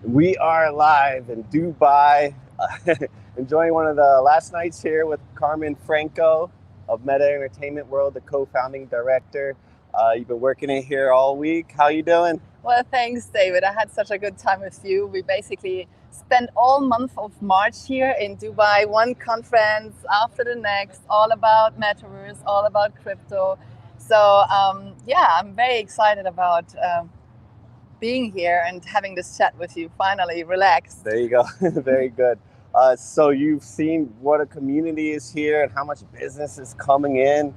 We are live in Dubai, enjoying one of the last nights here with Carmen Franko of MetaEntertainmentWorld, the co-founding director. You've been working in here all week. How you doing? Well, thanks, David. I had such a good time with you. We basically spent all month of March here in Dubai, one conference after the next, all about Metaverse, all about crypto. So yeah, I'm very excited about being here and having this chat with you. Finally, relaxed. There you go. Very good. So you've seen what a community is here and how much business is coming in.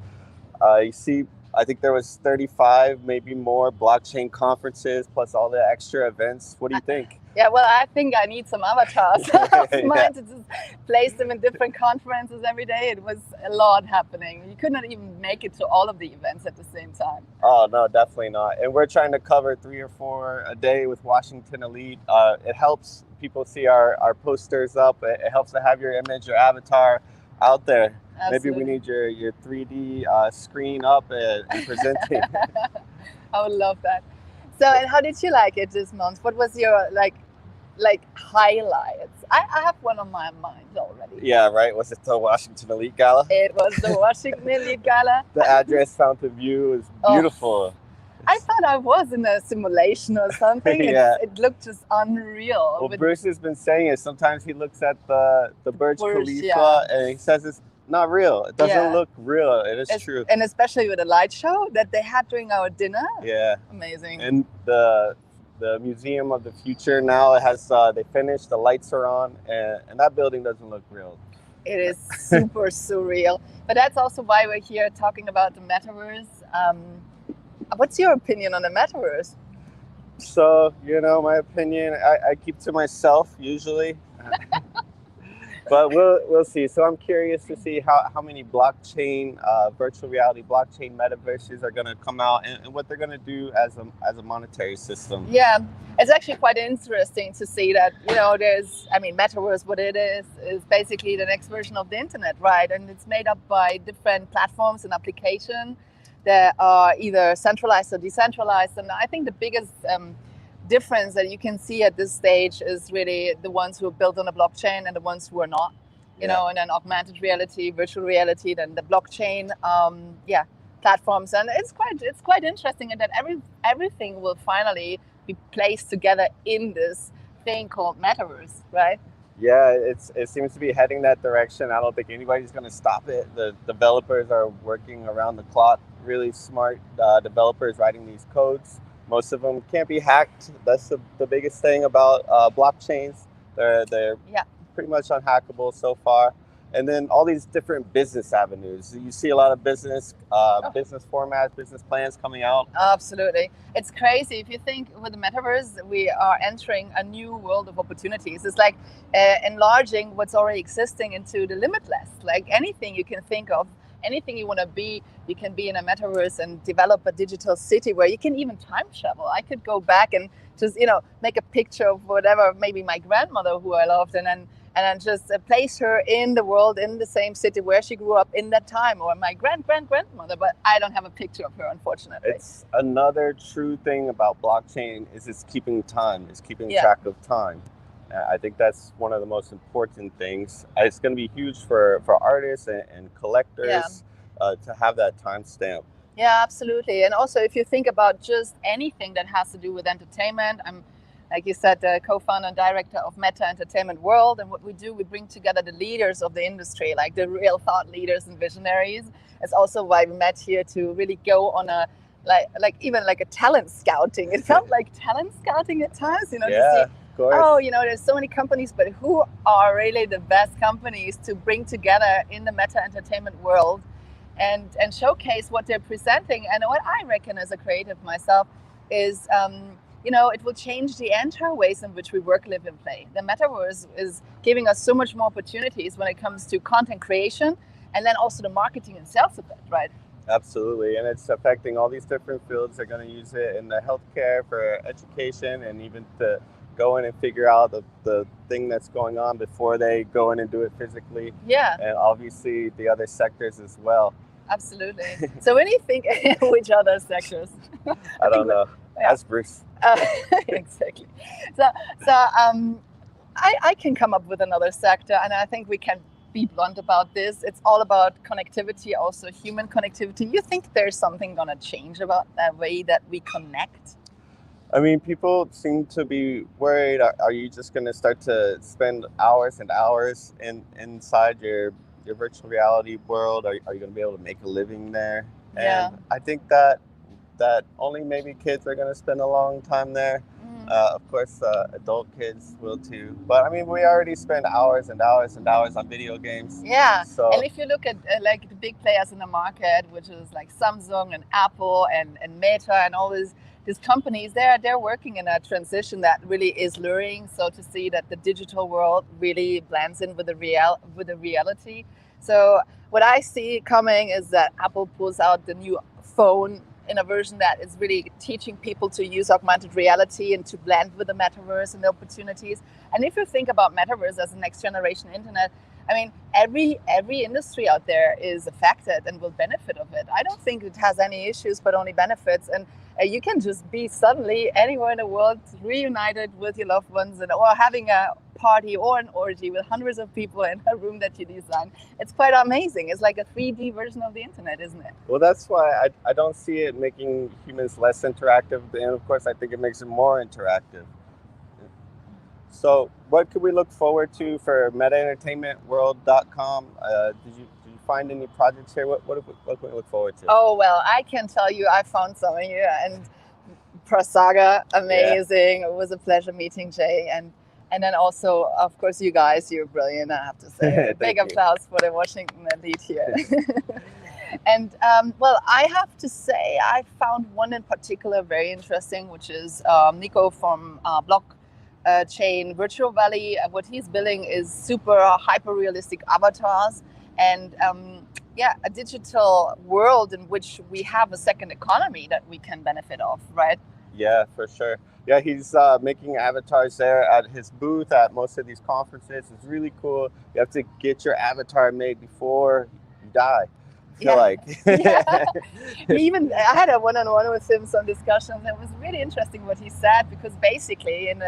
You see, I think there was 35, maybe more blockchain conferences plus all the extra events. What do you think? Yeah, well, I think I need some avatars of mine to just place them in different conferences every day. It was a lot happening. You could not even make it to all of the events at the same time. Oh, no, definitely not. And we're trying to cover 3 or 4 a day with Washington Elite. It helps people see our posters up. It helps to have your image, your avatar out there. Absolutely. Maybe we need your 3D screen up and presenting. I would love that. So, and how did you like it this month? What was your like highlights? I have one on my mind already. Yeah, right. Was it the Washington Elite Gala? It was the Washington Elite Gala. The address fountain view is beautiful. I thought I was in a simulation or something. Yeah. It looked just unreal. Well, Bruce has been saying it. Sometimes he looks at the Burj Khalifa and he says it's not real. It doesn't look real. It is true. And especially with the light show that they had during our dinner. Yeah. Amazing. And the Museum of the Future now, it has they finished, the lights are on, and that building doesn't look real. It is super surreal. But that's also why we're here talking about the Metaverse. What's your opinion on the Metaverse? So, my opinion, I keep to myself usually. But we'll see. So I'm curious to see how many blockchain, virtual reality, blockchain metaverses are going to come out and what they're going to do as a monetary system. Yeah, it's actually quite interesting to see that, Metaverse, what it is basically the next version of the internet, right? And it's made up by different platforms and applications that are either centralized or decentralized. And I think the biggest difference that you can see at this stage is really the ones who are built on a blockchain and the ones who are not, and then augmented reality, virtual reality, then the blockchain, platforms. And it's quite interesting in that everything will finally be placed together in this thing called Metaverse, right? Yeah, it seems to be heading that direction. I don't think anybody's going to stop it. The developers are working around the clock, really smart developers writing these codes. Most of them can't be hacked. That's the biggest thing about blockchains. They're pretty much unhackable so far. And then all these different business avenues. You see a lot of business formats, business plans coming out. Absolutely. It's crazy. If you think with the Metaverse, we are entering a new world of opportunities. It's like enlarging what's already existing into the limitless. Like anything you can think of, anything you want to be, you can be in a Metaverse and develop a digital city where you can even time travel. I could go back and just, make a picture of whatever, maybe my grandmother who I loved, and then just place her in the world, in the same city where she grew up in that time, or my grandmother, but I don't have a picture of her, unfortunately. It's another true thing about blockchain is it's keeping time, it's keeping track of time. I think that's one of the most important things. It's going to be huge for artists and collectors to have that timestamp. Yeah, absolutely. And also, if you think about just anything that has to do with entertainment, I'm, like you said, the co-founder and director of MetaEntertainmentWorld. And what we do, we bring together the leaders of the industry, like the real thought leaders and visionaries. It's also why we met here to really go on a even a talent scouting. It felt like talent scouting at times, to see, there's so many companies, but who are really the best companies to bring together in the meta entertainment world and showcase what they're presenting. And what I reckon as a creative myself is, it will change the entire ways in which we work, live, and play. The Metaverse is giving us so much more opportunities when it comes to content creation and then also the marketing and sales of it, right? Absolutely, and it's affecting all these different fields. They're going to use it in the healthcare, for education, and even to go in and figure out the thing that's going on before they go in and do it physically. Yeah. And obviously the other sectors as well. Absolutely. So when you think which other sectors? I don't know. Yeah. Ask Bruce. Exactly. So, I can come up with another sector, and I think we can be blunt about this. It's all about connectivity, also human connectivity. You think there's something gonna change about that way that we connect? I mean, people seem to be worried. Are you just going to start to spend hours and hours inside your virtual reality world? Are you going to be able to make a living there? Yeah. And I think that only maybe kids are going to spend a long time there. Of course, adult kids will too. But I mean, we already spend hours and hours and hours on video games. Yeah. So, and if you look at like the big players in the market, which is like Samsung and Apple and Meta and all these companies, they're working in a transition that really is luring. So to see that the digital world really blends in with the reality. So what I see coming is that Apple pulls out the new phone in a version that is really teaching people to use augmented reality and to blend with the metaverse and the opportunities. And if you think about metaverse as a next generation internet, I mean, every industry out there is affected and will benefit of it. I don't think it has any issues, but only benefits. And you can just be suddenly anywhere in the world reunited with your loved ones, or having a party or an orgy with hundreds of people in a room that you design. It's quite amazing. It's like a 3D version of the internet, isn't it? well, that's why I don't see it making humans less interactive. And of course, I think it makes it more interactive. So what could we look forward to for MetaEntertainmentWorld.com? Did you find any projects here? What can we look forward to? Oh, well, I can tell you I found some here, and Prasaga, amazing. Yeah. It was a pleasure meeting Jay, and then also, of course, you guys, you're brilliant, I have to say. Big applause for the Washington elite here. And well, I have to say I found one in particular very interesting, which is Nico from Blockchain Virtual Valley. What he's building is super hyper realistic avatars, and yeah, a digital world in which we have a second economy that we can benefit of, right? Yeah, for sure. Yeah, he's making avatars there at his booth at most of these conferences. It's really cool. You have to get your avatar made before you die. I feel like. Yeah. I had a one-on-one with him, some discussions. It was really interesting what he said, because basically in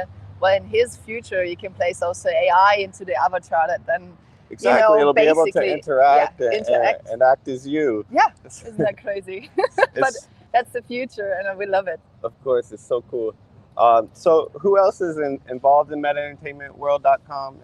his future, you can place also AI into the avatar that then exactly, it'll be able to interact, and act as you. Yeah, isn't that crazy? But that's the future, and we love it. Of course, it's so cool. So who else is involved in MetaEntertainmentWorld.com?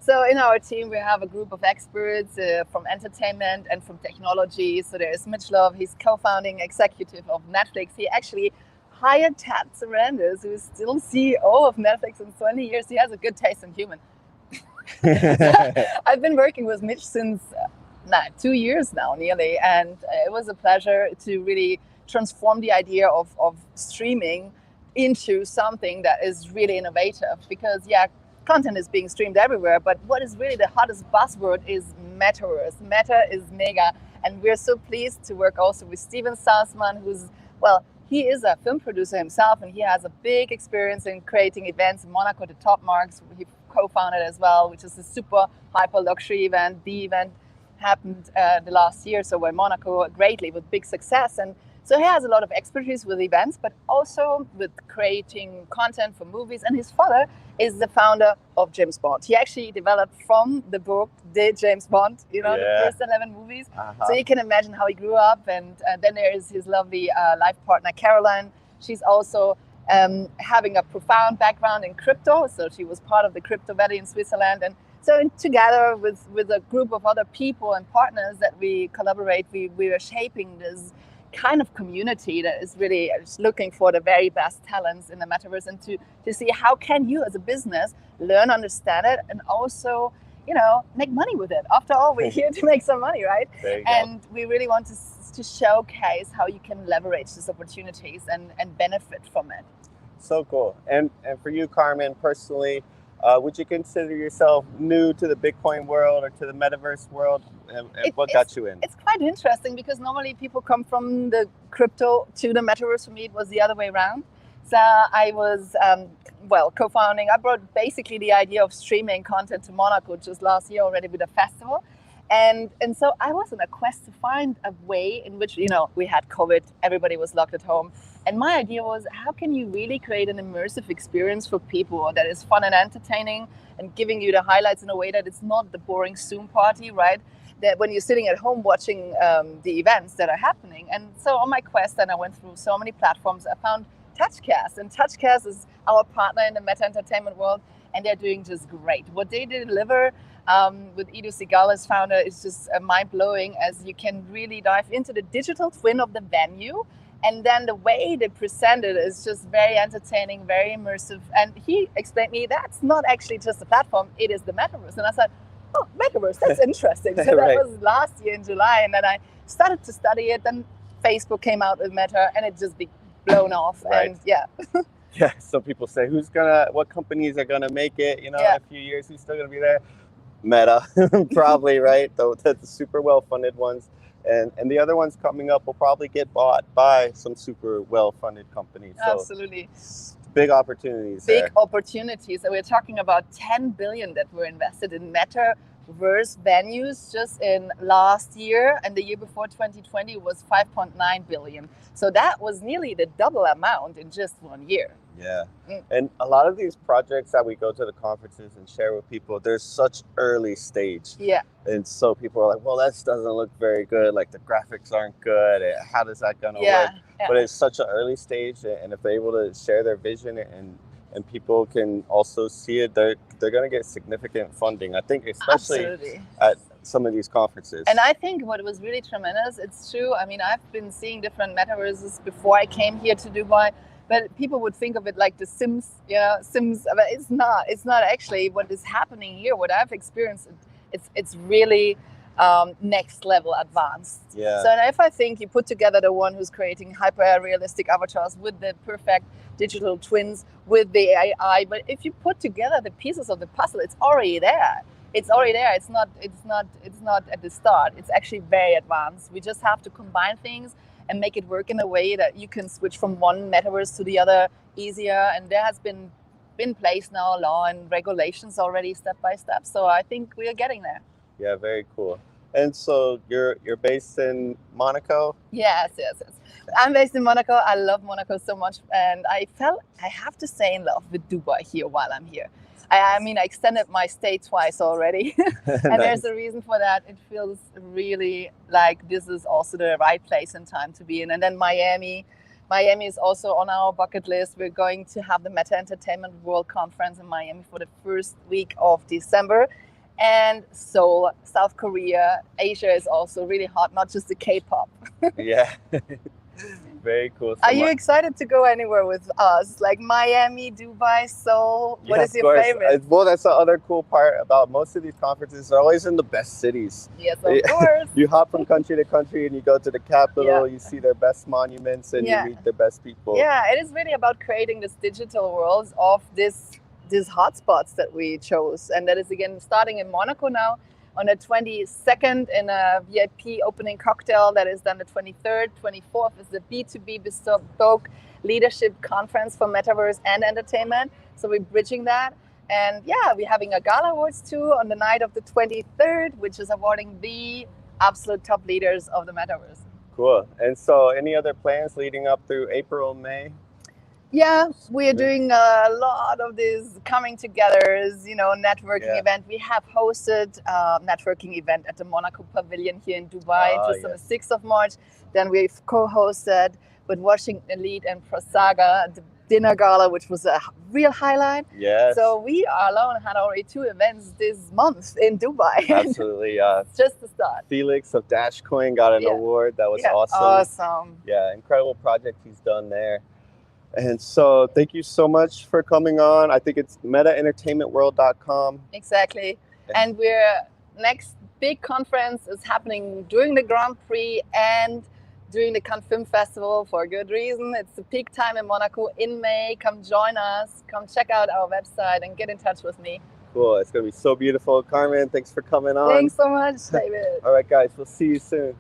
So in our team, we have a group of experts from entertainment and from technology. So there's Mitch Love, he's co-founding executive of Netflix. He actually hired Ted Sarandos, who is still CEO of Netflix in 20 years. He has a good taste in human. I've been working with Mitch since 2 years now, nearly, and it was a pleasure to really transform the idea of streaming into something that is really innovative. Because content is being streamed everywhere, but what is really the hottest buzzword is metaverse. Meta is mega, and we're so pleased to work also with Steven Salzman, he is a film producer himself, and he has a big experience in creating events in Monaco, the Top Marks. He co-founded as well, which is a super hyper luxury event. The event happened the last year, so in Monaco greatly with big success. And so he has a lot of expertise with events, but also with creating content for movies. And his father is the founder of James Bond. He actually developed from the book, the James Bond, the first 11 movies. So you can imagine how he grew up. And then there is his lovely life partner, Caroline. She's also having a profound background in crypto. So she was part of the Crypto Valley in Switzerland. And so together with a group of other people and partners that we collaborate, we are shaping this kind of community that is really looking for the very best talents in the metaverse, and to see how can you as a business learn, understand it, and also make money with it. After all, we're here to make some money, right? And we really want to showcase how you can leverage these opportunities and benefit from it. So cool. And for you, Carmen, personally, would you consider yourself new to the Bitcoin world or to the metaverse world? And what got you in? It's quite interesting, because normally people come from the crypto to the metaverse. For me, it was the other way around. So I was, co-founding. I brought basically the idea of streaming content to Monaco just last year already with a festival. And so I was on a quest to find a way in which, we had COVID, everybody was locked at home. And my idea was, how can you really create an immersive experience for people that is fun and entertaining and giving you the highlights in a way that it's not the boring Zoom party, right? That when you're sitting at home watching the events that are happening. And so on my quest, and I went through so many platforms, I found TouchCast. And TouchCast is our partner in the MetaEntertainmentWorld, and they're doing just great. What they deliver with Edu Segal as founder is just mind-blowing, as you can really dive into the digital twin of the venue. And then the way they present it is just very entertaining, very immersive. And he explained to me that's not actually just a platform, it is the Metaverse. And I said, oh, Metaverse, that's interesting. So Right. that was last year in July. And then I started to study it. Then Facebook came out with Meta, and it just be blown off. Right. And yeah. Yeah, some people say, what companies are gonna make it, in a few years, who's still gonna be there? Meta, probably, right? The super well-funded ones. And the other ones coming up will probably get bought by some super well-funded companies. So Absolutely. big opportunities Big there. opportunities. So we're talking about 10 billion that were invested in Metaverse venues just in last year, and the year before 2020 was 5.9 billion. So that was nearly the double amount in just 1 year. Yeah. And a lot of these projects that we go to the conferences and share with people, they're such early stage. Yeah. And so people are like, well, that doesn't look very good. Like the graphics aren't good. How does that gonna work? But it's such an early stage, and if they're able to share their vision and people can also see it, they're gonna get significant funding. I think especially Absolutely. at some of these conferences. And I think what was really tremendous, it's true. I mean, I've been seeing different metaverses before I came here to Dubai, but people would think of it like the Sims, Sims, but it's not. It's not actually what is happening here. What I've experienced, it's really next level advanced. Yeah. So if I think you put together the one who's creating hyper realistic avatars with the perfect digital twins with the AI, but if you put together the pieces of the puzzle, it's already there. It's already there. It's not at the start. It's actually very advanced. We just have to combine things and make it work in a way that you can switch from one metaverse to the other easier. And there has been in place now law and regulations already step by step. So I think we are getting there. Yeah, very cool. And so you're based in Monaco? Yes. I'm based in Monaco. I love Monaco so much, and I have to say in love with Dubai here while I'm here. I mean, I extended my stay twice already, and Nice. there's a reason for that. It feels really like this is also the right place and time to be in. And then Miami is also on our bucket list. We're going to have the MetaEntertainmentWorld conference in Miami for the first week of December. And Seoul, South Korea, Asia is also really hot, not just the K-pop. Yeah. Very cool. So Are you excited to go anywhere with us? Like Miami, Dubai, Seoul? What is your favorite? Well, that's the other cool part about most of these conferences. They're always in the best cities. Yes, of course. You hop from country to country and you go to the capital, Yeah. you see their best monuments and Yeah. you meet the best people. Yeah, it is really about creating this digital world of these hotspots that we chose. And that is again starting in Monaco now on the 22nd in a VIP opening cocktail. That is then the 23rd, 24th is the B2B Bespoke Leadership Conference for Metaverse and Entertainment. So we're bridging that. And yeah, we're having a gala awards too on the night of the 23rd, which is awarding the absolute top leaders of the Metaverse. Cool. And so any other plans leading up through April, May? Yeah, we are doing a lot of these coming togethers, networking event. We have hosted a networking event at the Monaco Pavilion here in Dubai on the 6th of March. Then we've co-hosted with Washington Elite and Prasaga the dinner gala, which was a real highlight. Yes. So we alone had already 2 events this month in Dubai. Absolutely. It's just the start. Felix of Dashcoin got an award. That was awesome. Awesome. Yeah, incredible project he's done there. And so thank you so much for coming on. I think it's MetaEntertainmentWorld.com. Exactly. And next big conference is happening during the Grand Prix and during the Cannes Film Festival for a good reason. It's the peak time in Monaco in May. Come join us. Come check out our website and get in touch with me. Cool. It's going to be so beautiful. Carmen, thanks for coming on. Thanks so much, David. All right, guys. We'll see you soon.